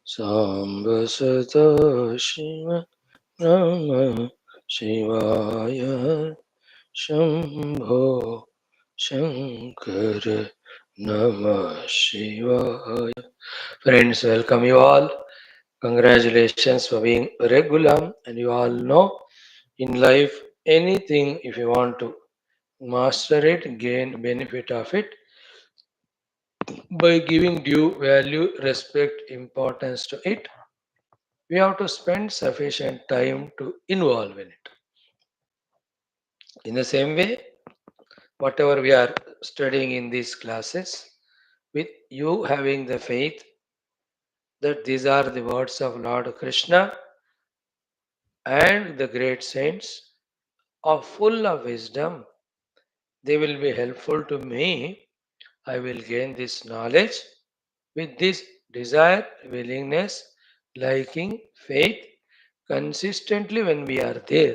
Samba Sada Shiva Rama Shivaya Shambho Shankara Namah Shivaya. Friends, welcome you all. Congratulations for being regular. And you all know in life anything, if you want to master it, gain benefit of it by giving due value, respect, importance to it, we have to spend sufficient time to involve in it. In the same way, whatever we are studying in these classes, with you having the faith that these are the words of Lord Krishna and the great saints are full of wisdom, they will be helpful to me. I will gain this knowledge with this desire, willingness, liking, faith consistently when we are there.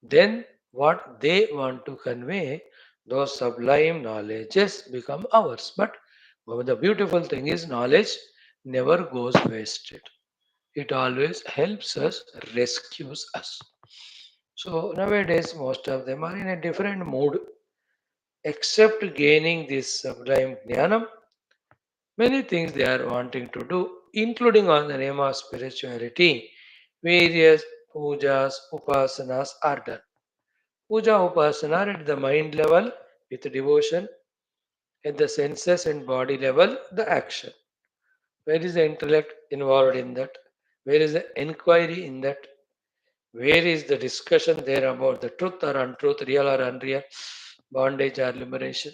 Then what they want to convey, those sublime knowledges become ours. But the beautiful thing is, knowledge never goes wasted. It always helps us, rescues us. So nowadays, most of them are in a different mood. Except gaining this sublime jnanam, many things they are wanting to do, including on the name of spirituality. Various pujas, upasanas are done. Puja upasana at the mind level with devotion, at the senses and body level, the action. Where is the intellect involved in that? Where is the inquiry in that? Where is the discussion there about the truth or untruth, real or unreal, bondage or liberation?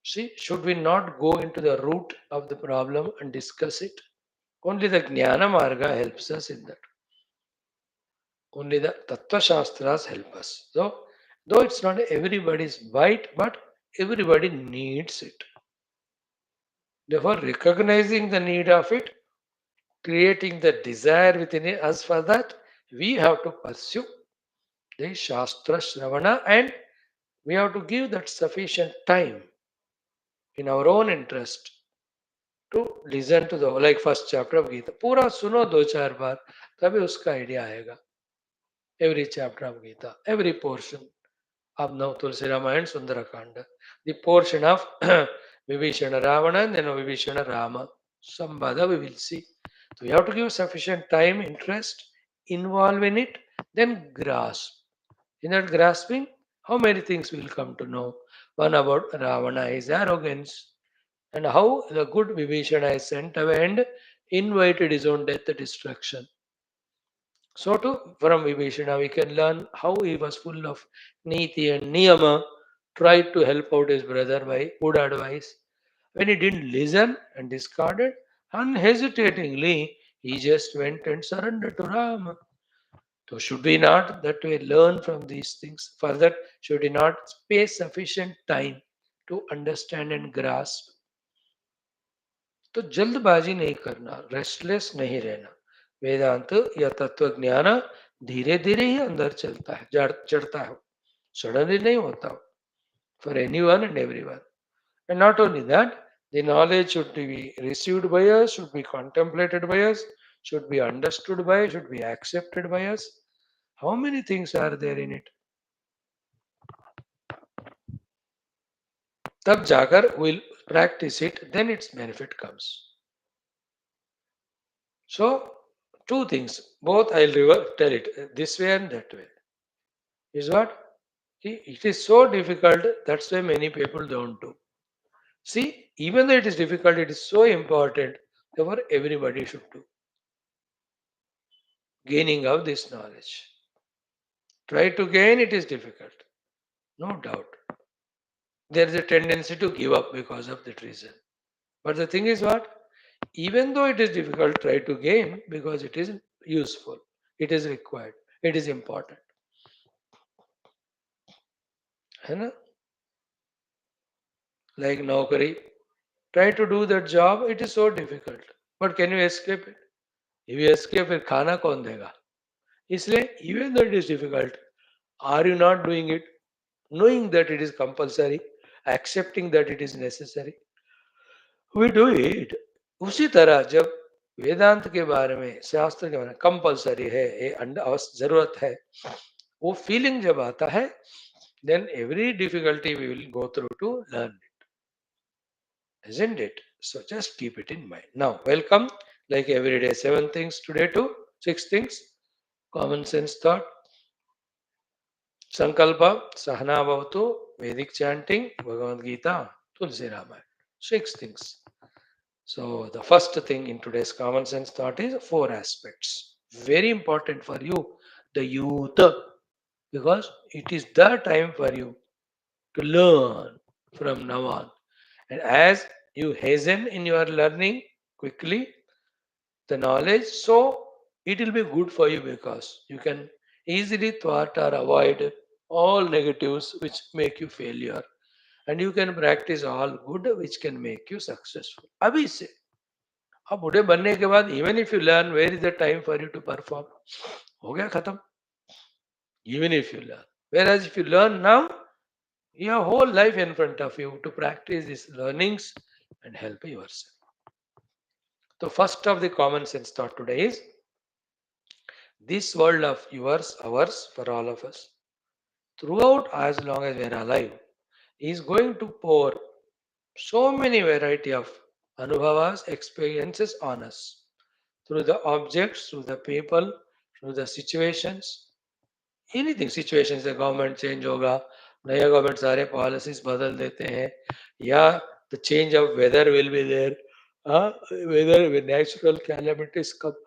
See, should we not go into the root of the problem and discuss it? Only the Jnana Marga helps us in that. Only the Tattva Shastras help us. So, though it's not everybody's bite, but everybody needs it. Therefore, recognizing the need of it, creating the desire within us for that, we have to pursue the Shastra Shravana and we have to give that sufficient time in our own interest to listen to the like first chapter of Gita. पूरा सुनो दो चार बार तभी उसका idea आएगा. Every chapter of Gita, every portion of now Tulsi Ramayana Sundara Kanda, the portion of Vibheeshana Ravana and then Vibheeshana Rama. Sambhada we will see. So we have to give sufficient time, interest, involve in it, then grasp. In that grasping, how many things we will come to know. One about Ravana, his arrogance, and how the good Vibhishana is sent away and invited his own death and destruction. So too, from Vibhishana, we can learn how he was full of Niti and Niyama, tried to help out his brother by good advice. When he didn't listen and discarded, unhesitatingly, he just went and surrendered to Rama. So should we not that we learn from these things? Further, should we not pay sufficient time to understand and grasp? तो जल्दबाजी नहीं करना, restless नहीं रहना. वेदांत या तत्व ज्ञान धीरे धीरे ही अंदर चलता है, चढ़ता है, सडनली नहीं होता. For anyone and everyone. And not only that, the knowledge should be received by us, should be contemplated by us, should be understood by us, should be accepted by us. How many things are there in it? तब जाकर we'll practice it, then its benefit comes. So, two things, both I'll tell it this way and that way. Is what? It is so difficult, that's why many people don't do. See, even though it is difficult, it is so important, therefore everybody should do. Gaining of this knowledge. Try to gain, it is difficult. No doubt. There is a tendency to give up because of that reason. But the thing is what? Even though it is difficult, try to gain because it is useful, it is required, it is important. है ना? Like Naukari, try to do that job, it is so difficult. But can you escape it? If you escape, फिर खाना कौन देगा? इसलिए even though it is difficult, are you not doing it? Knowing that it is compulsory, accepting that it is necessary, we do it. उसी तरह जब वेदांत के बारे में, शास्त्र के बारे में कंपलसरी है, ये जरूरत है, वो फीलिंग जब आता है, then every difficulty we will go through to learn it, isn't it? So just keep it in mind. Now, welcome, like every day, 7 things today to 6 things. Common sense thought, Sankalpa, Sahana Bhavatu, Vedic chanting, Bhagavad Gita, Tulsi Ramayana. 6 things. So the first thing in today's common sense thought is 4 aspects. Very important for you, the youth, because it is the time for you to learn from now on. And as you hasten in your learning quickly, the knowledge, so it will be good for you because you can easily thwart or avoid all negatives which make you failure, and you can practice all good which can make you successful. अभी से अब बूढ़े बनने के बाद even if you learn where is the time for you to perform, हो गया खत्म. Even if you learn, whereas if you learn now, you have whole life in front of you to practice these learnings and help yourself. The first of the common sense thought today is this world of yours, ours, for all of us, throughout as long as we are alive, is going to pour so many variety of anubhavas, experiences on us through the objects, through the people, through the situations, anything. Situations, the government change होगा, नया government सारे policies बदल देते हैं, या the change of weather will be there, whether natural calamities कब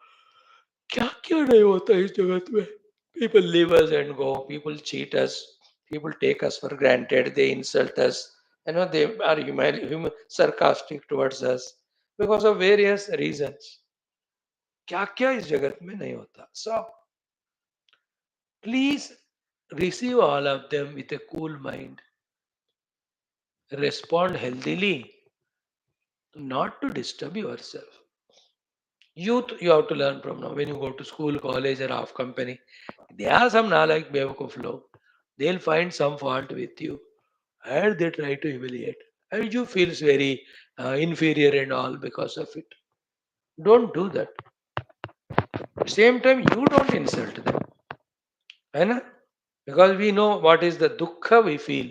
क्या क्या नहीं होता इस जगत में. People leave us and go, people cheat us, people take us for granted, they insult us, they are sarcastic towards us because of various reasons. क्या क्या इस जगत में नहीं होता. So please receive all of them with a cool mind. Respond healthily, not to disturb yourself. Youth, you have to learn from now. When you go to school, college, or off company, there are some nalike bewakoof log. They'll find some fault with you and they try to humiliate. And you feels very inferior and all because of it. Don't do that. Same time, you don't insult them. है ना? Because we know what is the dukkha we feel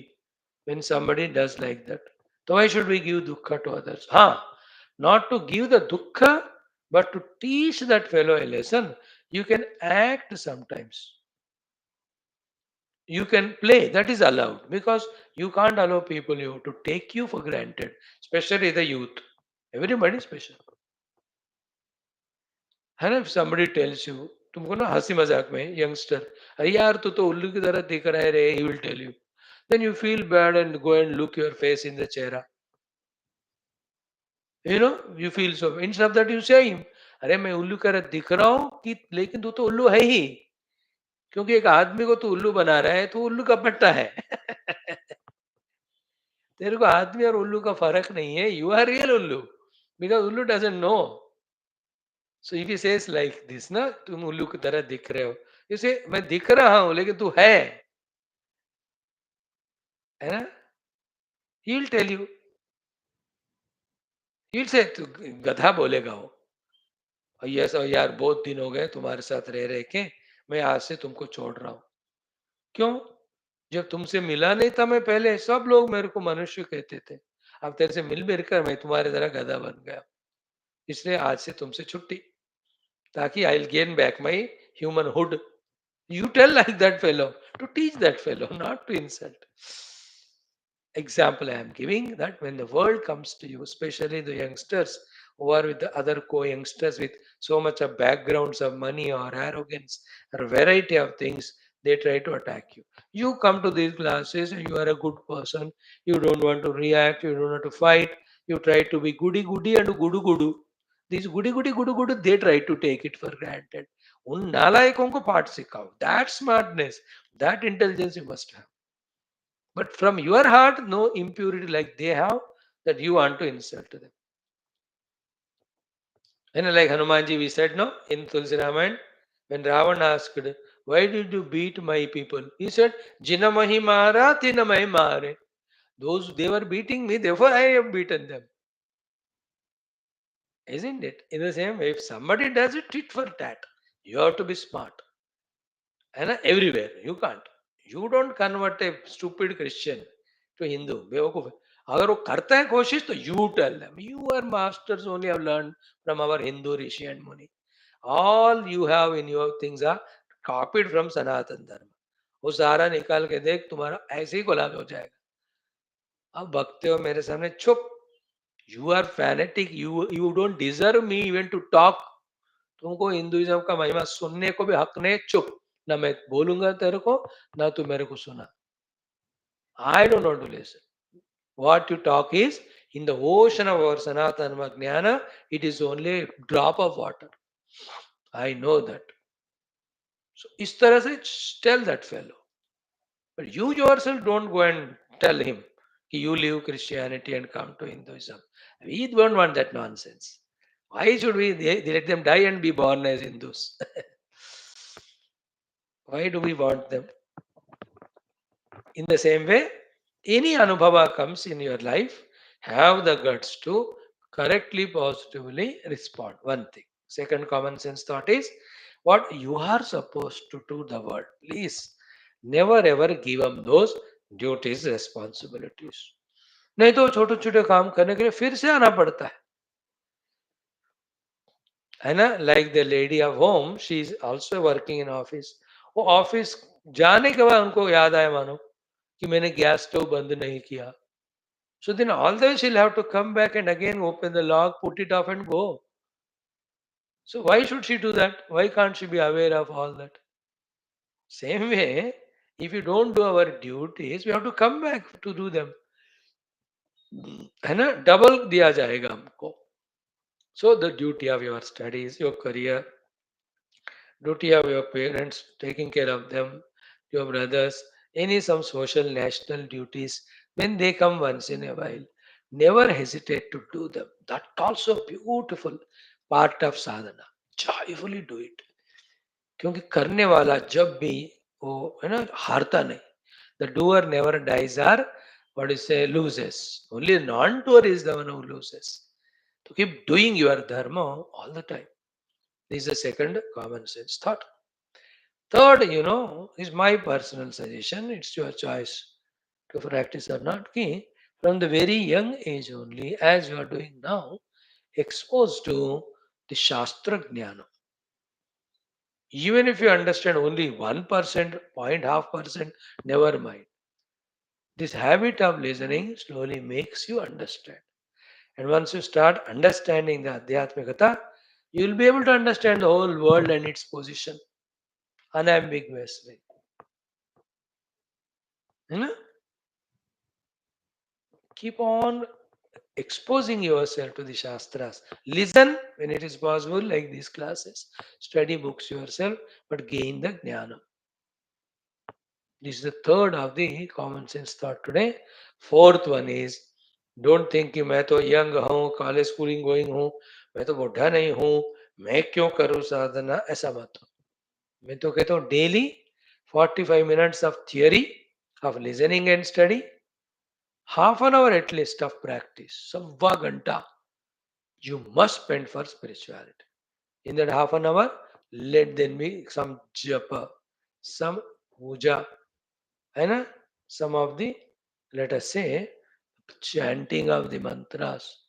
when somebody does like that. So why should we give dukkha to others? Not to give the dukkha, but to teach that fellow a lesson. You can act sometimes. You can play. That is allowed because you can't allow people to take you for granted, especially the youth. Everybody is special. है ना? If somebody tells you, तुमको ना हंसी मजाक में youngster, अरे यार तू तो उल्लू की तरह दिख रहा है रे, he will tell you. Then you feel bad and go and look your face in the chair. You feel so. Instead of that, you say him, अरे मैं उल्लू की तरह दिख रहा हूँ कि लेकिन तू तो उल्लू है ही, क्योंकि एक आदमी को तू उल्लू बना रहा है, तू उल्लू का पट्टा है. तेरे को आदमी और उल्लू का फर्क नहीं है. यू आर रियल उल्लू बिकॉज उल्लू doesn't know. So if he says like this ना, तुम उल्लू की तरह दिख रहे हो, इसे मैं दिख रहा हूं लेकिन तू है ना. He will tell you, he will say तू गधा बोलेगा वो, और ये ऐसा यार बहुत दिन हो गए तुम्हारे साथ रह रहे के, मैं आज से तुमको छोड़ रहा हूँ. क्यों? जब तुमसे मिला नहीं था मैं पहले, सब लोग मेरे को मनुष्य कहते थे. अब तेरे से मिल मिलकर मैं तुम्हारे तरह गधा बन गया, इसलिए आज से तुमसे छुट्टी, ताकि I will gain back my human hood. You tell like that fellow, to teach that fellow, not to insult. Example I am giving that when the world comes to you, especially the youngsters who are with the other co-youngsters with so much of backgrounds of money or arrogance or variety of things, they try to attack you. You come to these classes and you are a good person. You don't want to react. You don't want to fight. You try to be goody goody and gudu gudu. These goody goody gudu gudu, they try to take it for granted. उन नालायकों को पाठ सिखाओ. That smartness, that intelligence you must have. But from your heart, no impurity like they have that you want to insult them. And like Hanumanji, we said no in Tulsi Ramayana, when Ravan asked, why did you beat my people? He said, Jinamahi Mara, Tinamai Mare. Those they were beating me, therefore I have beaten them. Isn't it? In the same way, if somebody does it, tit for tat. You have to be smart. And everywhere. You can't. You don't convert a stupid Christian to Hindu. बेवकूफ है. अगर वो करता है कोशिश तो you tell them. You are masters only have learned from our Hindu rishi and muni. All you have in your things are copied from Sanatan Dharma. वो सारा निकाल के देख तुम्हारा ऐसे ही कोलाज हो जाएगा. अब भगते हो मेरे सामने चुप. You are fanatic. You don't deserve me even to talk. तुमको हिंदुइज्म का महिमा सुनने को भी हक नहीं. चुप. ना मैं बोलूंगा तेरे को ना तू मेरे को सुना. I don't want to listen. What you talk is in the ocean of our Sanatana Jnana, it is only a drop of water. I know that. So इस तरह से tell that fellow. But you yourself don't go and tell him you leave Christianity and come to Hinduism. We don't want that nonsense. Why should they let them die and be born as Hindus? Why do we want them? In the same way, any anubhava comes in your life, have the guts to correctly, positively respond. One thing. Second common sense thought is what you are supposed to do the world. Please never ever give up those duties, responsibilities. नहीं तो छोटे छोटे काम करने के लिए फिर से आना पड़ता है ना. Like the lady of home, she is also working in office. वो ऑफिस जाने के बाद उनको याद आया मानो कि मैंने गैस स्टोव बंद नहीं किया. So then all the way she'll have to come back and again open the lock, put it off and go. So why should she do that? Why can't she be aware of all that? Same way, if you don't do our duties, we have to come back to do them. है ना, double दिया जाएगा हमको. So the duty of your studies, your career, duty of your parents, taking care of them, your brothers, any some social national duties, when they come once in a while, never hesitate to do them. That also beautiful part of sadhana. Joyfully do it. क्योंकि करने वाला जब भी वो है ना हारता नहीं. The doer never dies or what you say loses. Only non-doer is the one who loses. To keep doing your dharma all the time. This is the second common sense thought. Third, is my personal suggestion. It's your choice to practice or not. Ki, from the very young age only, as you are doing now, exposed to the Shastra Jnana. Even if you understand only 1%, 0.5%, never mind. This habit of listening slowly makes you understand. And once you start understanding the Adhyatmikata, you will be able to understand the whole world and its position unambiguously. Keep on exposing yourself to the Shastras. Listen when it is possible, like these classes. Study books yourself, but gain the Jnana. This is the third of the common sense thought today. Fourth one is, don't think कि मैं तो young हूँ, college schooling going हूँ, मैं तो बुढ़ा नहीं हूँ, मैं क्यों करूँ साधना. ऐसा मत हो. मैं तो कहता हूँ daily 45 minutes of theory, of listening and study, half an hour at least of practice. सवा घंटा you must spend for spirituality. In that half an hour, let there be some japa, some puja, and some of the, let us say, chanting of the mantras.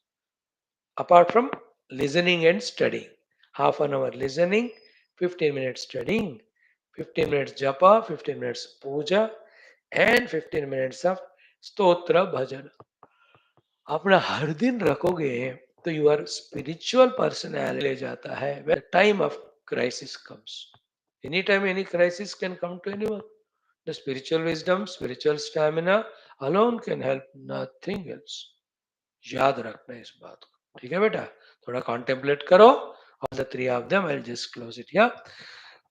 Apart from listening and studying, half an hour listening, 15 minutes studying, 15 minutes japa, 15 minutes puja, and 15 minutes of stotra bhajan. अपना हर दिन रखोगे तो your spiritual personality ले जाता है. When the time of crisis comes, anytime any crisis can come to anyone. The spiritual wisdom, spiritual stamina alone can help, nothing else. याद रखना इस बात को. ठीक है बेटा, थोड़ा contemplate करो. All the three of them, I'll just close it here.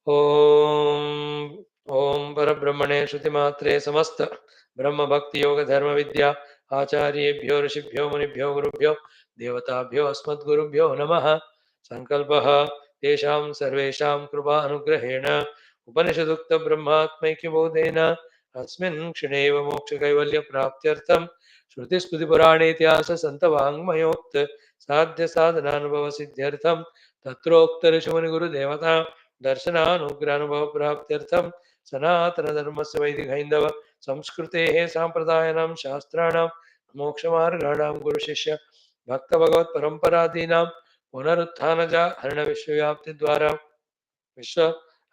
Om Om परब्रह्मणे श्रुतिमात्रे समस्त ब्रह्म भक्ति योग धर्म विद्या आचार्येभ्यो ऋषिभ्यो मुनिभ्यो गुरुभ्यो देवताभ्यो अस्मद्गुरुभ्यो नमः. संकल्पः तेषां सर्वेषां कृपा अनुग्रहेण उपनिषदुक्त ब्रह्मात्मैक्यबोधेन अस्मिन् क्षणे एव मोक्षकैवल्य प्राप्त्यर्थं श्रुतिस्मृतिपुराणेतिहास सन्तवाङ्मयोक्त साध्य साधनानुभव सिद्ध्यर्थम तत्रोक्त ऋषिमुनि गुरुदेवता दर्शनानुग्रहानुभव प्राप्त्यर्थम सनातन धर्मस्य वैदिक हैन्दव संस्कृतेः साम्प्रदायानां शास्त्राणां मोक्षमार्गाणां गुरुशिष्य भक्त भगवत परंपरादीनां पुनरुत्थानजा हरण विश्वव्याप्ति द्वारा विश्व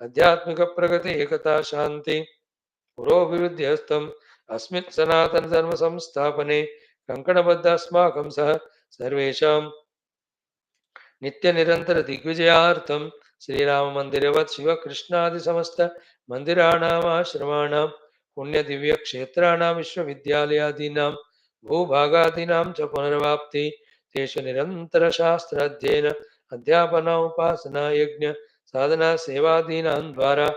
आध्यात्मिक प्रगति एकता शांति पुरोभिवृद्ध्यस्तम अस्मिन् सनातन धर्म संस्थापने कंकणबद्ध अस्माकं सह सर्वेषां नित्य निरंतर दिग्विजयार्थं श्रीराम मंदिरवत् शिव कृष्णादि समस्त मंदिराणाम् आश्रमाणां पुण्य दिव्य क्षेत्राणां विश्वविद्यालयादीनां भूभागादीनां च पुनर्वाप्ति तेषु निरंतर शास्त्र अध्ययन अध्यापन उपासना यज्ञ साधना सेवादीनां द्वारा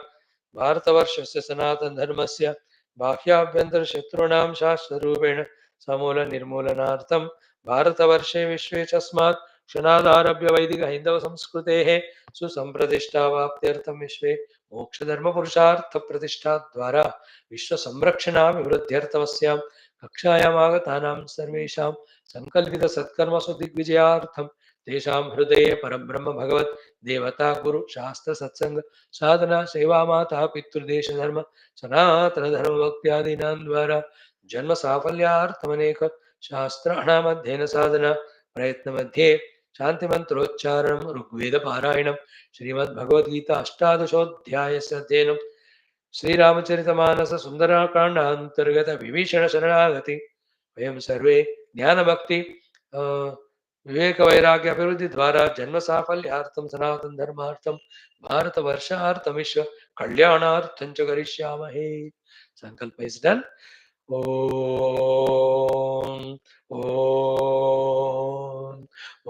भारतवर्षस्य सनातन धर्मस्य बाह्याभ्यन्तर शत्रूणां शास्त्ररूपेण समूल निर्मूलनार्थं भारतवर्षे विश्वे तस्मात् क्षणादारभ्य वैदिक हैन्दव संस्कृतेः सुसंप्रतिष्ठावाप्त्यर्थं विश्वे मोक्षधर्म पुरुषार्थ प्रतिष्ठा द्वारा विश्व संरक्षणाभिवृद्ध्यर्थमस्यां कक्षायाम् आगतानां सर्वेषां संकल्पित सत्कर्मसु दिग्विजयार्थं तेषां हृदये परब्रह्म भगवत् देवता गुरु शास्त्र सत्संग साधना सेवा माता पितृदेश धर्म सनातन धर्म भक्त्यादीनां द्वारा जन्म साफल्यार्थमनेक शास्त्राणाम् अध्ययन साधना प्रयत्न मध्ये शांति मंत्रोच्चारणं ऋग्वेद पारायणं श्रीमद्भगवद्गीता अष्टादशोऽध्यायस्य अध्ययनं श्रीरामचरितमानस सुन्दराकाण्डान्तर्गत विभीषण शरणागति वयं सर्वे ज्ञान भक्ति विवेक वैराग्य अभिवृद्धि द्वारा जन्म साफल्यार्थं सनातन धर्मार्थं भारत वर्षार्थं विश्व कल्याणार्थं च करिष्यामहे संकल्प इज डन ओम ओम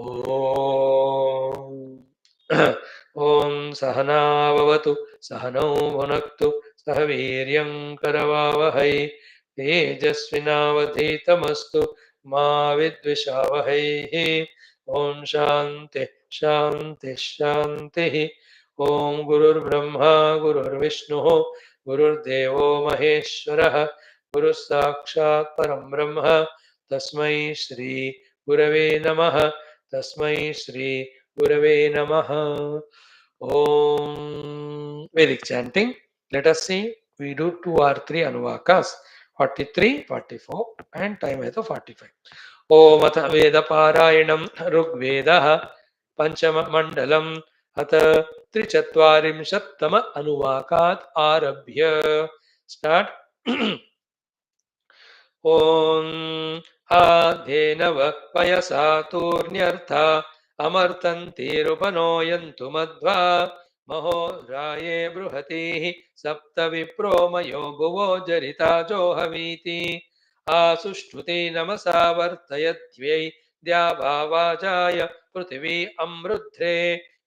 ओम ओम सहनाववतु सहनौ भुनक्तु सह वीर्यं करवावहै तेजस्विनावधीतमस्तु मा विद्विषावहैः ओम शांति शांति शांति ओम गुरुर्ब्रह्मा गुरुर्विष्णुः गुरुर्देवो महेश्वरः गुरुः साक्षात् परं ब्रह्म तस्मै श्री गुरवे नमः तस्मै श्री गुरवे नमः ओम Vedic chanting. Let us see. We do 2 or 3 anuvakas. 43, 44 and time है तो 45. ओम अथ वेद पारायणं ऋग्वेदः पंचम मंडलम अथ त्रिचत्वारिंशत्तम अनुवाकात् आरभ्य स्टार्ट ओम आधेनव पयसा तूर्ण्यर्था अमर्तन्तीरुपनोयन्तु मध्वा महो राये बृहतीः सप्त विप्रो मयो भुवो जरिता जोहवीति आसुष्टुति नमसा वर्तयद्वै द्यावावाजाय पृथिवी अमृध्रे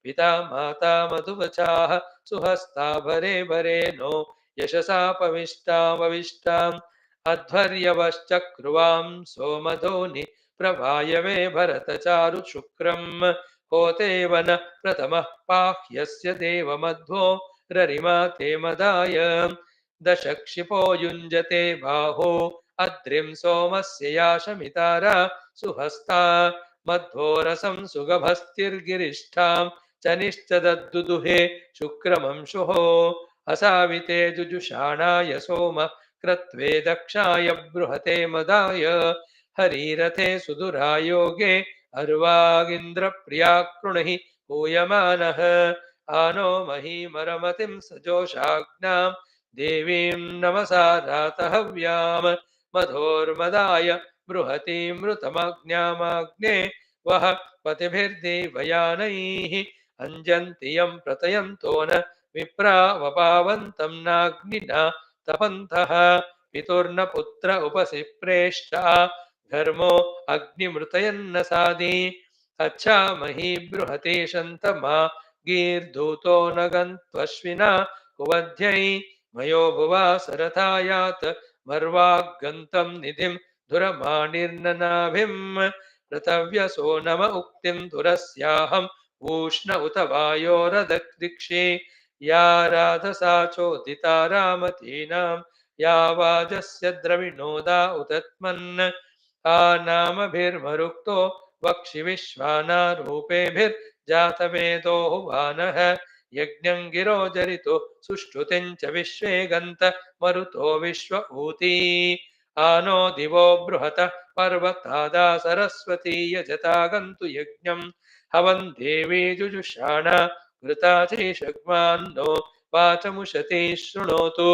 पिता माता मधुवचाः सुहस्ता भरे भरे नो यशसा पविष्टाम् अध्वर्यवश्चक्रुवां सोमधोनि प्रभायवे भरतचारु शुक्रम् होते वन प्रथमः पाह्यस्य देवमध्वो ररिमा ते मदाय दशक्षिपो युञ्जते बाहो अद्रिं सोमस्य या शमितारा सुहस्ता मध्वोरसं सुगभस्तिर्गिरिष्ठां च निश्चदद्दुदुहे शुक्रमंशुः असाविते जुजुषाणाय सोम क्रत्वे दक्षाय बृहते मदाय हरीरथे सुदुरायोगे अर्वागिन्द्र प्रिया कृणहि पूयमानः आनो महीमरमतिं सजोषाग्नां देवीं नमसा रातहव्यां मधोर्मदाय बृहतीमृतमग्न्यामाग्ने वह पतिभिर्देवयानैः अञ्जन्ति यं प्रतयन्तो न विप्रा वपावन्तं नाग्निना तपन्तः पितुर्न पुत्र उपसि प्रेष्ठा धर्मो अग्निमृतयन्न सादि अच्छा मही बृहते शन्तमा गीर्धूतो न गन्त्वश्विना कुवध्यै मयो भुवा सरथायात मर्वागन्तं निधिं धुरमाणिर्ननाभिं पृथव्यसो नम उक्तिं धुरस्याहम् ऊष्ण उत वायोरदक्षि या राधसा चोदिता रामतीनां या वाजस्य द्रविणोदा उतत्मन् आनामभिर्मरुक्तो वक्षि विश्वानारूपेभिर्जातवेदो हुवानः यज्ञं गिरोजरितो सुष्ठुतिं च विश्वे गन्त मरुतो विश्व ऊती आनो दिवो बृहत पर्वतादा सरस्वती यजता गन्तु यज्ञं हवन् देवी जुजुषाण घृता चैषग्मान्नो वाचमुशती शृणोतु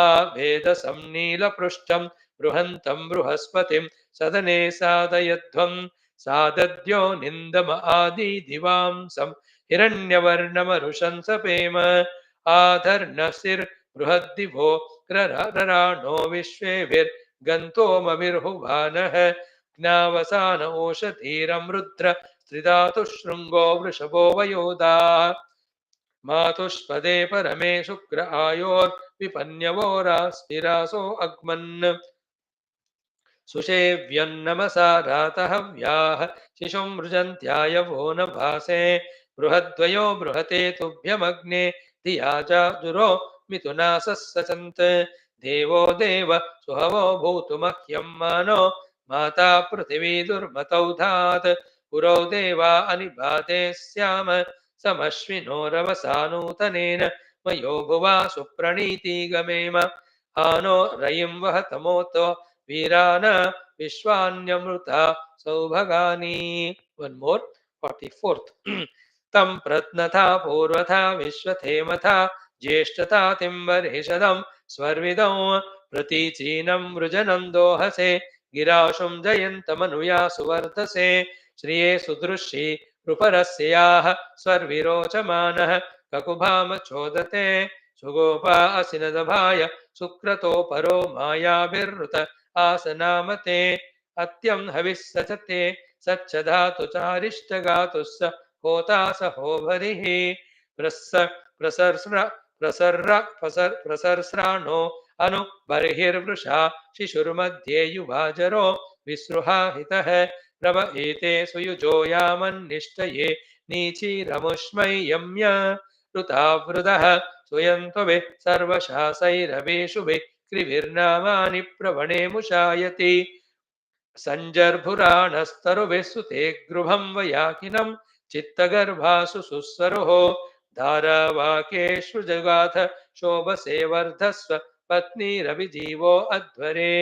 आवेदसं नीलपृष्ठं बृहन्तं बृहस्पतिं सदने सादयध्वं सादद्यो निन्दम आदिदिवांसं हिरण्यवर्णमरुषं सपेम आधर्णसिर्बृहद्दिवो रराणो विश्वेभिर्गन्तोमभिर्हुवानः ज्ञावसान ओषधीरं रुद्र स्त्रिधातु शृङ्गो वृषभो वयोदा मातुष्पदे परमे शुक्र आयोर्विपन्यवो रास्मिरासो अग्मन् सुषेव्यन्नमसा रातहव्याः शिशुं मृजन्त्याय वो न भासे बृहद्वयो बृहते तुभ्यमग्ने धिया जाजुरो मिथुनासः सचन्त देवो देव सुहवो भूतु मह्यं मानो माता पृथिवी दुर्मतौ धात् पुरो देवा अनिबाधे स्याम समश्विनो रवसा नूतनेन मयो भुवा सुप्रणीति गमेम आनो रयिं वहतमोतो वीरान विश्वान्यमृता सौभगानि one more 44th तं प्रत्नथा पूर्वथा विश्वथेमथा ज्येष्ठता तिम्बर्हिषदं स्वर्विदं प्रतीचीनं वृजनं दोहसे गिराशुं जयन्तमनुया सुवर्धसे श्रिये सुदृशी नृपरस्य याः स्वर्विरोचमानः ककुभाम चोदते सुगोपा असिनदभाय सुक्रतो परो मायाभिर्रुत आसनामते अत्यं हविस्सचते सच्चधातु चारिष्टगातुः स होता स होभरिः प्रसर्स्राणो अनु बर्हिर्वृषा शिशुर्मध्ये युवाजरो विसृहाहितः प्रभ एते सुयुजो यामन्निष्टये नीचीरमुष्मै यम्य ऋतावृदः सुयन्त्वभिः सर्वशासैरवेषुभिः कृभिर्नामानि प्रवणे मुषायति सञ्जर्भुराणस्तरुभिः सुते गृभं वयाकिनं चित्तगर्भासु सुस्वरुः धारावाकेषु जगाथ शोभसे वर्धस्व पत्नीरभिजीवो अध्वरे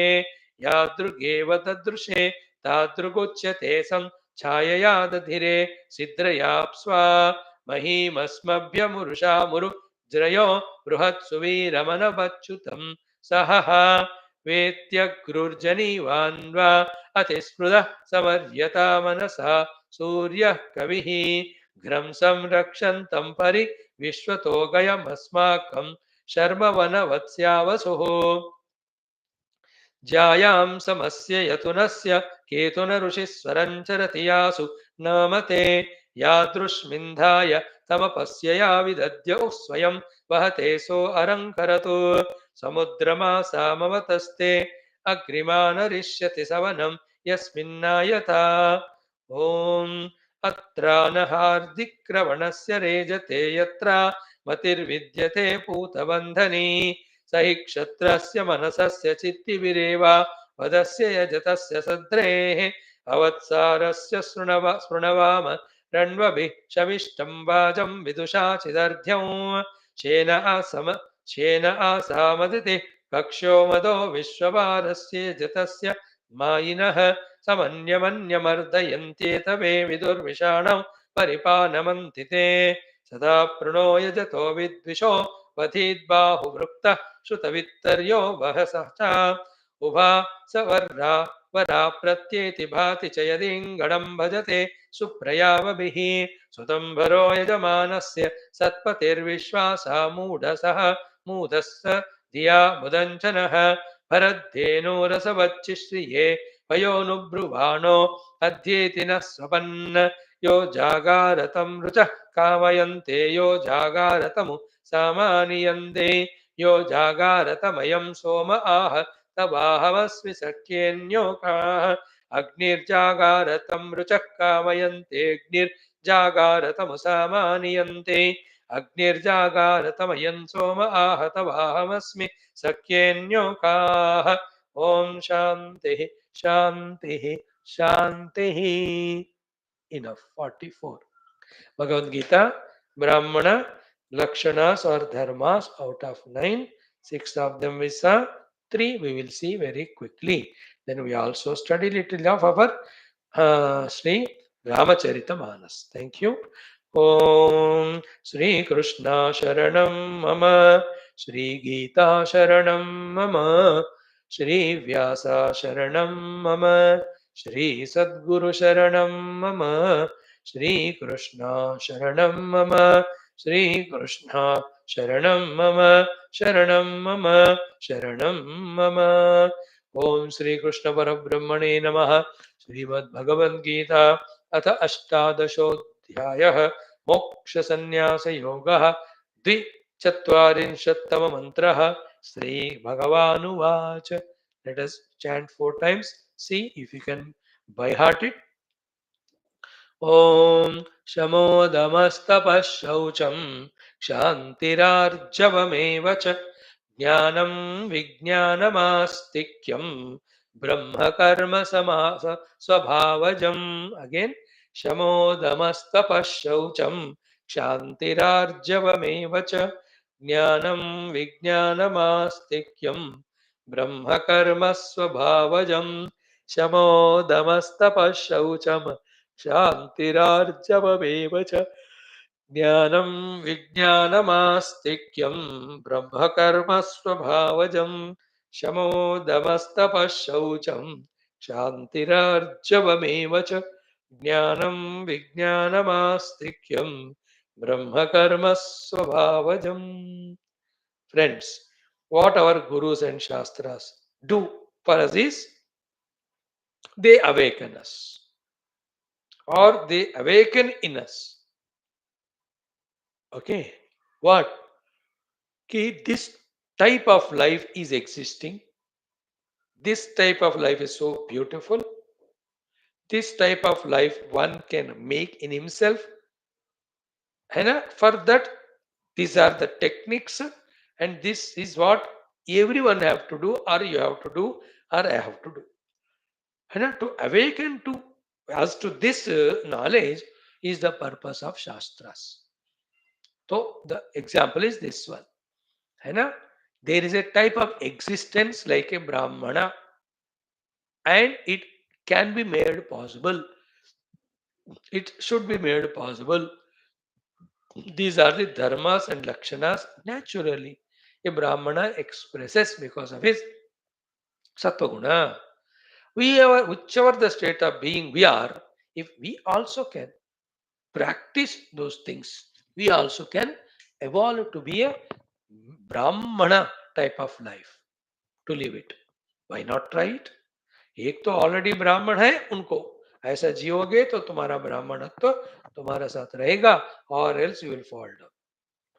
यादृगेव तदृशे तादृगुच्यते छायया दधिरे सिद्रयाप्स्वा महीमस्मभ्यमुरुषामुरुज्रयो बृहत्सुवीरमनवच्युतं सहः वेत्यग्रुर्जनीवान्वा अतिस्पृदः समर्यता मनसा सूर्यः कविः घ्रं संरक्षन्तं परि विश्वतो गयमस्माकं शर्मवनवत्स्यावसुः ज्यायां समस्य यतुनस्य केतुनऋषिस्वरञ्चरति यासु नामते यादृश्मिन्धाय तमपस्य या विदद्य स्वयं वहते सो अरङ्करतु समुद्रमासामवतस्ते अग्रिमानरिष्यति सवनं यस्मिन्नायता ॐ अत्रानहार्दिक्रवणस्य रेजते यत्र मतिर्विद्यते पूतबन्धनी स हि क्षत्रस्य मनसस्य चित्तिविरेव वदस्य यजतस्य सद्रेः अवत्सारस्य शृणवाम रण्वभिः शविष्टं वाजं विदुषा चिदर्ध्यं शेन आसामदिति कक्ष्यो मदो विश्ववारस्य जतस्य मायिनः समन्यमन्यमर्दयन्त्येतवे विदुर्विषाणं परिपानमन्ति ते सदा प्रणो यजतो विद्विषो वधीद्बाहुवृक्तः श्रुतवित्तर्यो वहसः च उभा सवर्रा वरा प्रत्येति भाति च यदिङ्गणं भजते सुप्रयावभिः सुतम्भरो यजमानस्य सत्पतिर्विश्वासा मूढसः मूढस्य धिया मुदञ्चनः भरद्धेनूरसवच्चिश्रिये पयोनुब्रुवाणो अध्येति नः स्वपन् यो जागारतं रुचः कामयन्ते यो जागारतमु सामानियन्ते यो जागारतमयं सोम आह तवाहमस्मि सख्येऽन्योकाः अग्निर्जागारतं रुचः कामयन्तेऽग्निर्जागारतमु सामानियन्ते अग्निर्जागारतमयं सोम आह तवाहमस्मि सख्येऽन्योकाः ॐ शान्तिः Shanti, Shanti. Enough. 44. Bhagavad Gita, Brahmana, Lakshanas or Dharmas out of 9. 6 of them we saw. 3 we will see very quickly. Then we also study little of our Sri Ramacharita Manas. Thank you. Om Sri Krishna Sharanam Mama Sri Geeta Sharanam Mama Sri Vyasa Sharanam Mama Sri Sadguru Sharanam Mama Shri Krishna Sharanam Mama Shri Krishna Sharanam Mama Sharanam Mama Sharanam Mama Om Shri Krishna Parabrahmane Namaha Srimad Bhagavad Gita Atha Ashtadashodhyayah Moksha Sannyasa Yoga Dvi Chatvarinshаттama Mantraha Sri Bhagavanu Vacha. Let us chant 4 times. See if you can by heart it. ॐ शमोदमस्तपः शौचं क्षान्तिरार्जवमेव च ज्ञानं विज्ञानमास्तिक्यं ब्रह्मकर्म समास स्वभावजम् again शमोदमस्तपः शौचं क्षान्तिरार्जवमेव च ज्ञानं विज्ञानमास्तिक्यं ब्रह्मकर्म स्वभावजम् शमोदमस्तपः शौचम् शान्तिरार्जवमेव च ज्ञानं विज्ञानमास्तिक्यं ब्रह्मकर्मस्वभावजं शमोदमस्तपः शौचं शान्तिरार्जवमेव च ज्ञानं विज्ञानमास्तिक्यं ब्रह्मकर्मस्वभावजम्. Friends, what our gurus and shastras do for us is they awaken us, or they awaken in us. Okay, what? This type of life is existing. This type of life is so beautiful. This type of life one can make in himself. And for that, these are the techniques, and this is what everyone have to do, or you have to do, or I have to do. And to awaken to as to this knowledge is the purpose of Shastras. So the example is this one. There is a type of existence like a Brahmana, and it can be made possible. It should be made possible. These are the dharmas and lakshanas naturally. A Brahmana expresses because of his sattva. We are, whichever the state of being we are, if we also can practice those things, we also can evolve to be a Brahmana type of life, to live it. Why not try it? एक तो already ब्राह्मण है, उनको ऐसा जियोगे तो तुम्हारा ब्राह्मणत्व तुम्हारे साथ रहेगा, और else you will fall down.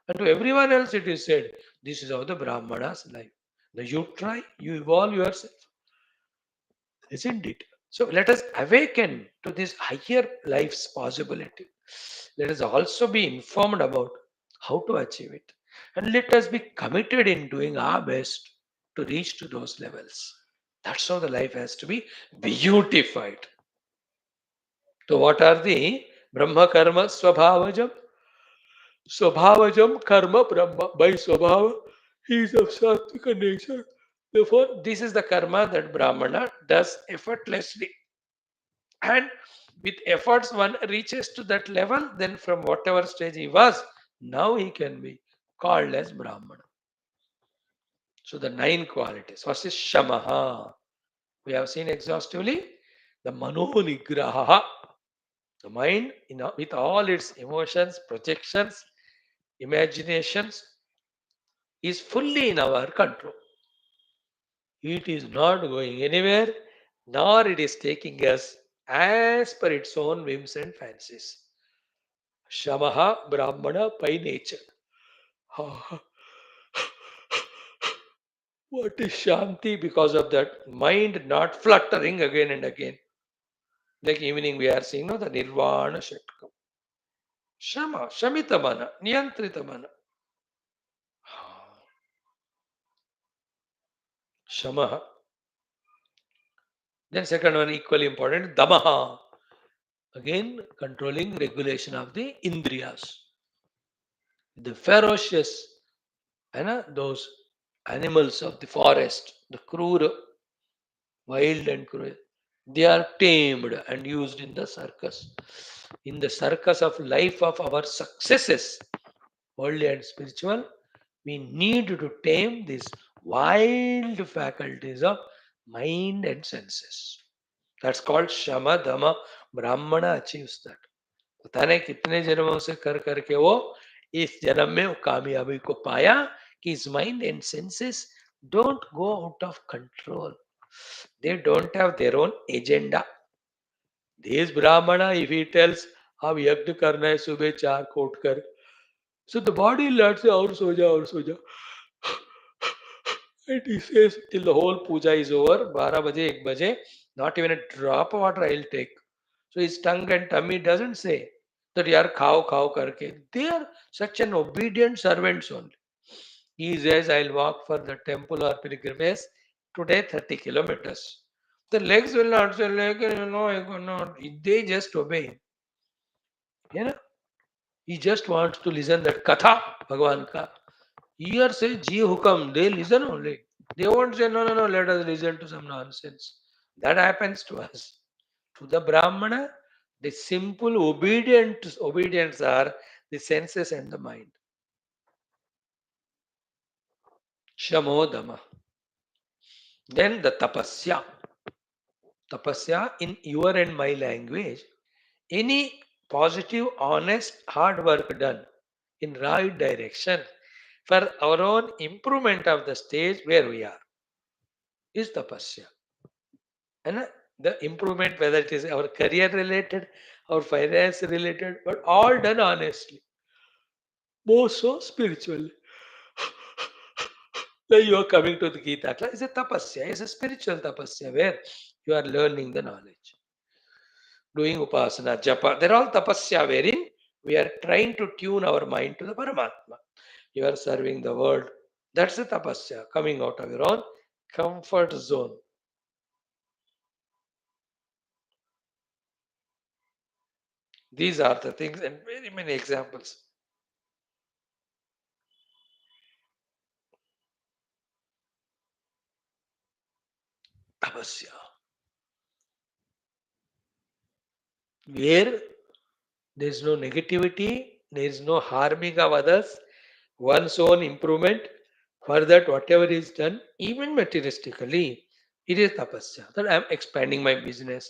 And to everyone else it is said, this is how the Brahmana's life. Now you try, you evolve yourself, isn't it? So let us awaken to this higher life's possibility. Let us also be informed about how to achieve it. And let us be committed in doing our best to reach to those levels. That's how the life has to be beautified. So what are the Brahma Karma Swabhavajam? Swabhavajam Karma Brahma. By Swabhava, he is of Sattvika nature. Therefore, this is the karma that Brahmana does effortlessly. And with efforts, one reaches to that level, then from whatever stage he was, now he can be called as Brahmana. So the 9 qualities. First is Shamaha. We have seen exhaustively the Mano Nigraha. The mind, with all its emotions, projections, imaginations, is fully in our control. It is not going anywhere, nor it is taking us as per its own whims and fancies. Shamaha Brahmana by nature. What is Shanti? Because of that mind not fluttering again and again. Like evening we are seeing no, the Nirvana Shatkam. Shama, Shamitamana, Niyantritamana. Shamaha. Then second one, equally important, damaha. Again, controlling regulation of the indriyas. The ferocious, those animals of the forest, the cruel, wild and cruel, they are tamed and used in the circus. In the circus of life of our successes, worldly and spiritual, we need to tame these wild faculties of mind and senses. That's called Shama Dhamma. Brahmana achieves that. पता नहीं कितने जन्मों से कर करके वो इस जन्म में वो कामयाबी को पाया कि his mind and senses don't go out of control. They don't have their own agenda. This Brahmana, if he tells अब यज्ञ करना है सुबह 4 कोट कर, so the body learns से और सो जा. And he says till the whole puja is over, 12 baje, 1 baje, not even a drop of water I'll take. So his tongue and tummy doesn't say that yaar khao karke. They are such an obedient servants only. He says I'll walk for the temple or pilgrimage today 30 kilometers. The legs will not say like, I cannot. They just obey him. You know? He just wants to listen that katha Bhagwan ka. Here says Ji Hukam, they listen only. They won't say, no, let us listen to some nonsense. That happens to us. To the Brahmana, the simple obedience are the senses and the mind. Shamodama. Then the tapasya. Tapasya in your and my language, any positive, honest, hard work done in right direction for our own improvement of the stage where we are is tapasya. And the improvement, whether it is our career related, our finance related, but all done honestly. More so spiritually. Like you are coming to the Gita class, it's a tapasya, it's a spiritual tapasya where you are learning the knowledge. Doing upasana, japa, they're all tapasya wherein we are trying to tune our mind to the Paramatma. You are serving the world. That's the tapasya, coming out of your own comfort zone. These are the things and very many examples. Tapasya. Where there is no negativity, there is no harming of others, one's own improvement. For that, whatever is done, even materialistically, it is tapasya. That I am expanding my business.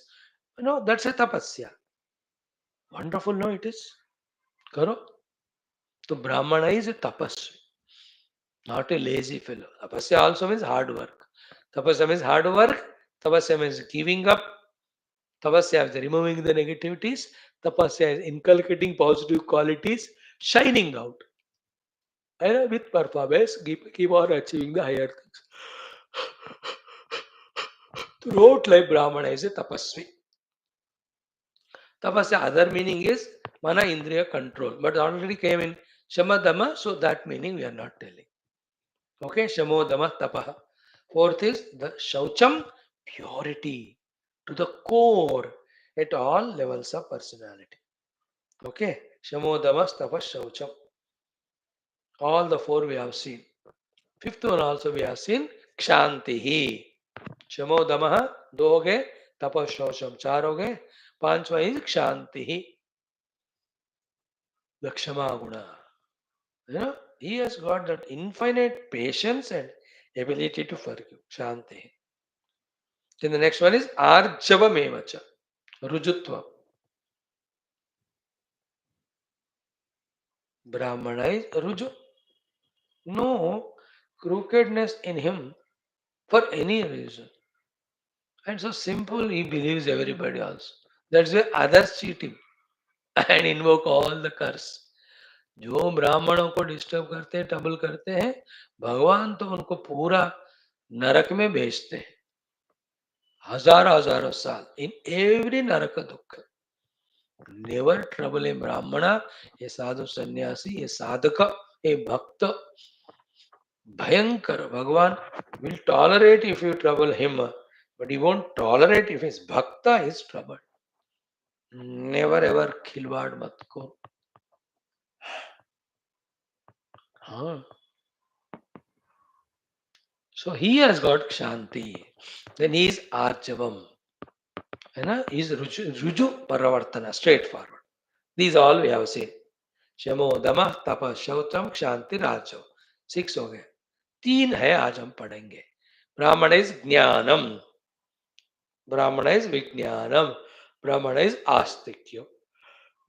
That's a tapasya. Wonderful, no, it is. Karo. So Brahmana is a tapasya, not a lazy fellow. Tapasya also means hard work. Tapasya means hard work. Tapasya means giving up. Tapasya is removing the negativities. Tapasya is inculcating positive qualities, shining out. And with performance, keep on achieving the higher things. Throughout life, Brahmana is a tapasvi. Tapasya, other meaning is mana indriya control, but already came in shamadama, so that meaning we are not telling. Okay, shamodama tapaha. Fourth is the shaucham, purity to the core at all levels of personality. Okay, shamodama tapa shaucham. All the four we have seen. Fifth one also we have seen kshantihi. शमोदमः 2 हो गए, तपशौचम 4 हो गए, 5वां is क्षांति ही, the Kshama Guna. He has got that infinite patience and ability to forgive. Shanti. Then the next one is Arjavamevacha. Rujutva. Brahmana is Ruju. No crookedness in him for any reason. And so simple, he believes everybody else. That's why others cheat him and invoke all the curse. जो ब्राह्मणों को disturb करते हैं, trouble करते हैं, भगवान तो उनको पूरा नरक में भेजते हैं, हजारों साल इन एवरी नरक दुख. नेवर ट्रबल ए ब्राह्मणा, ये साधु सन्यासी, ये साधक, ये भक्त, भयंकर. भगवान will tolerate if you trouble him, but he won't tolerate if his bhakta is troubled. Never ever khilwad mat ko. Huh. So he has got Kshanti. Then he is Arjavam. He is Ruju Paravartana, straightforward. These all we have seen. Shamo, Dama, Tapa, Shautam, Kshanti, Rajo. 6 हो गए. 3 है आज हम पढ़ेंगे. Brahmana is Jnanam. Brahmana is Vijnanam. Brahmana is Astikya.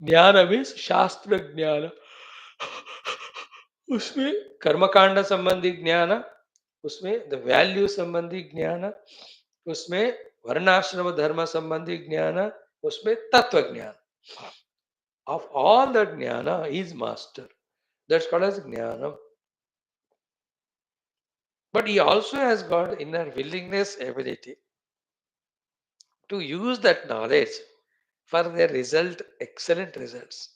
Jnanam is Shastra Jnana. उसमें कर्मकांड संबंधी ज्ञान, उसमें द वैल्यू संबंधी ज्ञान, उसमें वर्णाश्रम धर्म संबंधी ज्ञान, उसमें तत्व ज्ञान. Of all that jnana, he is master. That's called as jnana. But he also has got inner willingness, ability to use that knowledge for the result, excellent results.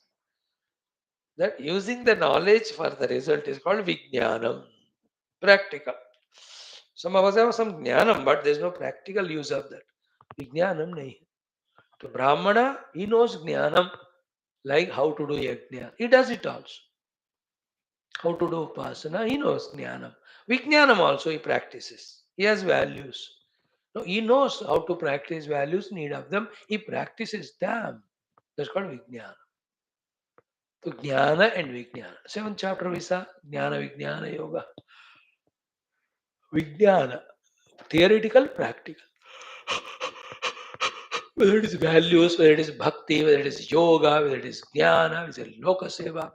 That using the knowledge for the result is called vijnanam, practical. Some of us have some jnanam, but there's no practical use of that. Vijnanam nahi. So Brahmana, he knows jnanam, like how to do yajna. He does it also. How to do upasana, he knows jnanam. Vijnanam also he practices. He has values. No, he knows how to practice values, need of them. He practices them. That's called vijnana. So jnana and vijnana. 7th chapter we saw jnana vijnana yoga. Vijnana, theoretical, practical. Whether it is values, whether it is bhakti, whether it is yoga, whether it is jnana, whether it is loka seva,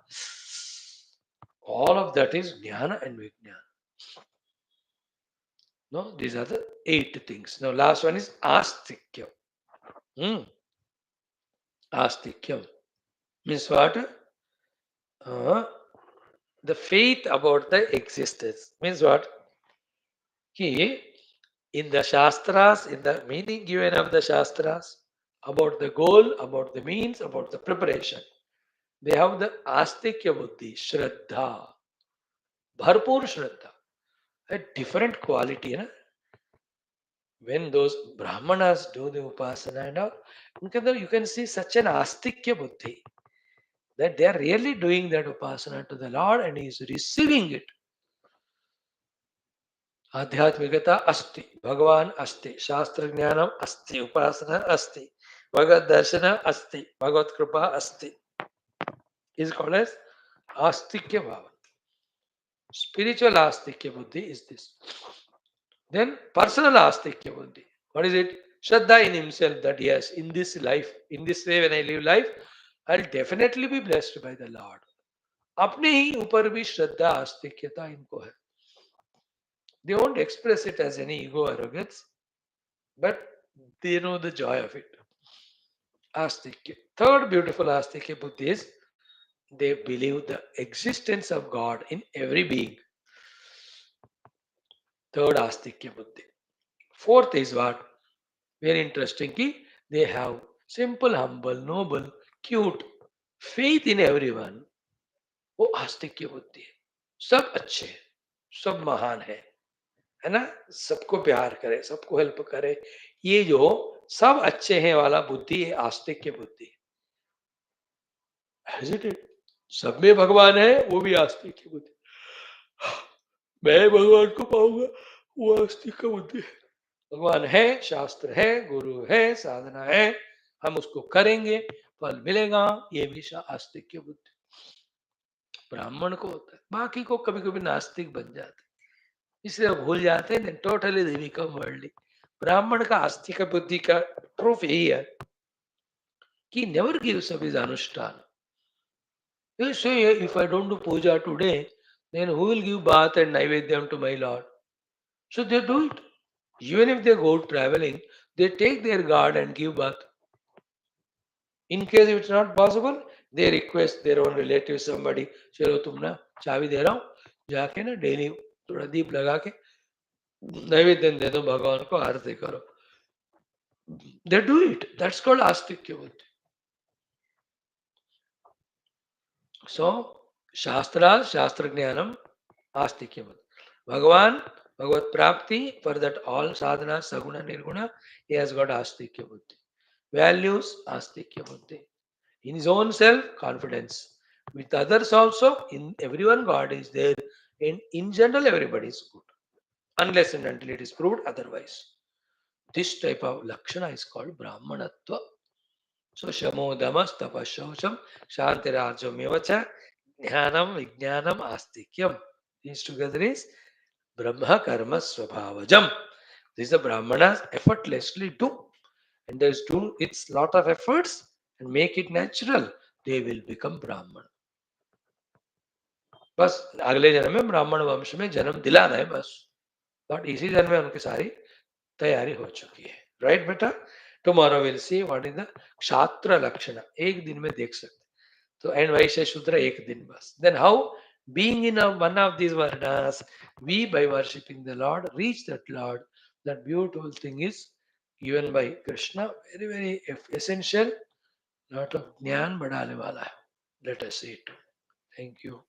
all of that is jnana and vijnana. No, these are the 8 things. Now, last one is astikyam. Astikyam means what? The faith about the existence. Means what? In the Shastras, in the meaning given of the Shastras, about the goal, about the means, about the preparation, they have the Astikya Buddhi, Shraddha, Bharpur Shraddha, a different quality. When those Brahmanas do the Upasana and all, you can see such an Astikya Buddhi that they are really doing that Upasana to the Lord and He is receiving it. आध्यात्मिकता अस्ति, भगवान अस्ति, शास्त्र ज्ञानम अस्ति, उपासना अस्ति, भगवत दर्शन अस्ति, भगवत कृपा अस्ति. Is called as astikya bhava. Spiritual astikya buddhi is this. Then personal astikya buddhi. What is it? Shraddha in himself that yes, in this life, in this way when I live life, I'll definitely be blessed by the Lord. अपने ही ऊपर भी श्रद्धा आस्तिक्यता इनको है. They won't express it as any ego arrogance, but they know the joy of it. Astikya. Third beautiful Astikya Buddhi is they believe the existence of God in every being. Third Astikya Buddhi. Fourth is what? Very interesting. They have simple, humble, noble, cute faith in everyone. वो आस्तिक्य बुद्धि है. सब अच्छे हैं, सब महान है ना. सबको प्यार करे, सबको हेल्प करे. ये जो सब अच्छे हैं वाला बुद्धि है आस्तिक्य बुद्धि. सब में भगवान है, वो भी आस्तिक्य बुद्धि. मैं भगवान को पाऊंगा, वो आस्तिक्य बुद्धि है. भगवान है, शास्त्र है, गुरु है, साधना है, हम उसको करेंगे, फल मिलेगा. ये भी आस्तिक्य बुद्धि ब्राह्मण को होता है. बाकी को कभी कभी नास्तिक बन जाते, इसलिए भूल जाते हैं. Totally they become worldly. ब्राह्मण का आस्तिक बुद्धि का प्रूफ यही है कि नेवर गिव्स अप हिज अनुष्ठान. You say, if I don't do puja today, then who will give bath and naivedyam to my Lord? So they do it. Even if they go traveling, they take their guard and give bath. In case if it's not possible, they request their own relative, somebody, चलो तुम ना चाबी दे रहा हूँ, जाके ना daily थोड़ा दीप लगा के नैवेद्य दे दो भगवान को, आरती करो. They do it. That's called astikya buddhi. So, Shastra, Shastra Jnanam, Astikya buddhi. Bhagavan Bhagavad Prapti, for that all sadhana, saguna, nirguna, he has got astikya buddhi. Values, astikya buddhi. In his own self, confidence. With others also, in everyone, God is there. And in general, everybody is good. Unless and until it is proved otherwise. This type of lakshana is called Brahmanatva. So Shamo Damas Tapashaucham Shantirajam Evacha Jnanam Vijnanam Astikyam. These together is Brahma Karma Swabhavajam. This is the Brahmanas effortlessly do. And there's do its lot of efforts and make it natural. They will become Brahman. बस अगले जन्म में ब्राह्मण वंश में जन्म दिलाना है बस. बट इसी जन्म में उनकी सारी तैयारी हो चुकी है. राइट बेटा. Tomorrow will see what is the क्षात्र लक्षण. एक दिन में देख सकते. So, and Vaishya Shudra ek din bas. Then how, being in one of these varnas, we by worshipping the Lord reach that Lord. That beautiful thing is given by Krishna. Very, very essential. Lot of jnana badane wala hai. Let us see it. Thank you.